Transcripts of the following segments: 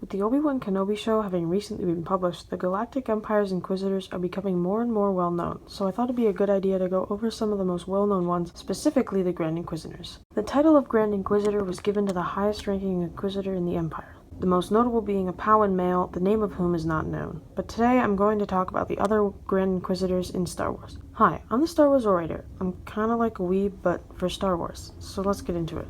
With the Obi-Wan Kenobi show having recently been published, the Galactic Empire's Inquisitors are becoming more and more well-known, so I thought it'd be a good idea to go over some of the most well-known ones, specifically the Grand Inquisitors. The title of Grand Inquisitor was given to the highest-ranking Inquisitor in the Empire, the most notable being a Powin male, the name of whom is not known. But today I'm going to talk about the other Grand Inquisitors in Star Wars. Hi, I'm the Star Wars orator. I'm kinda like a weeb, but for Star Wars, so let's get into it.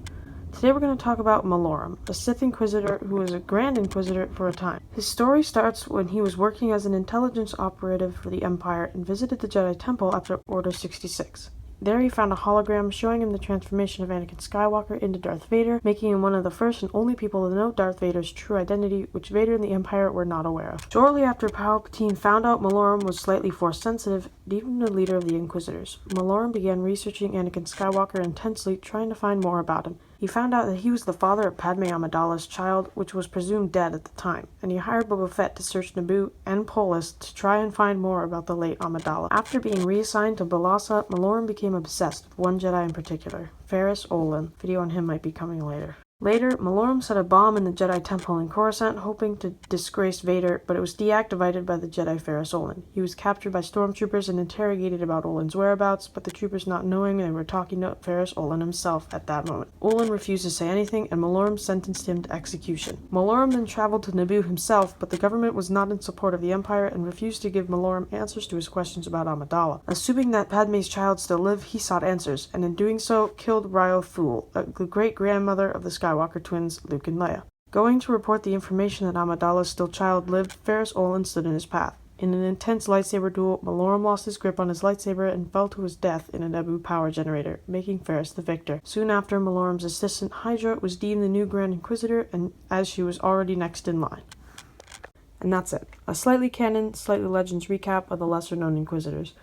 Today we're going to talk about Malorum, a Sith Inquisitor who was a Grand Inquisitor for a time. His story starts when he was working as an intelligence operative for the Empire and visited the Jedi Temple after Order 66. There he found a hologram showing him the transformation of Anakin Skywalker into Darth Vader, making him one of the first and only people to know Darth Vader's true identity, which Vader and the Empire were not aware of. Shortly after Palpatine found out Malorum was slightly Force-sensitive, even the leader of the Inquisitors, Malorum began researching Anakin Skywalker intensely, trying to find more about him. He found out that he was the father of Padme Amidala's child, which was presumed dead at the time, and he hired Boba Fett to search Naboo and Polis to try and find more about the late Amidala. After being reassigned to Balassa, Malorum became obsessed with one Jedi in particular, Ferrus Olin. Video on him might be coming later. Later, Malorum set a bomb in the Jedi Temple in Coruscant, hoping to disgrace Vader, but it was deactivated by the Jedi Ferrus Olin. He was captured by stormtroopers and interrogated about Olin's whereabouts, but the troopers not knowing they were talking to Ferrus Olin himself at that moment. Olin refused to say anything, and Malorum sentenced him to execution. Malorum then traveled to Naboo himself, but the government was not in support of the Empire and refused to give Malorum answers to his questions about Amidala. Assuming that Padme's child still lived, he sought answers, and in doing so, killed Ryo Thule, the great-grandmother of the Skywalker twins, Luke and Leia. Going to report the information that Amidala's still child lived, Ferrus Olin stood in his path. In an intense lightsaber duel, Malorum lost his grip on his lightsaber and fell to his death in a Naboo power generator, making Ferrus the victor. Soon after, Malorum's assistant Hydra was deemed the new Grand Inquisitor, and as she was already next in line. And that's it. A slightly canon, slightly legends recap of the lesser-known Inquisitors.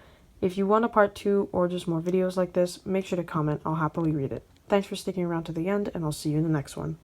If you want a part 2 or just more videos like this, make sure to comment. I'll happily read it. Thanks for sticking around to the end, and I'll see you in the next one.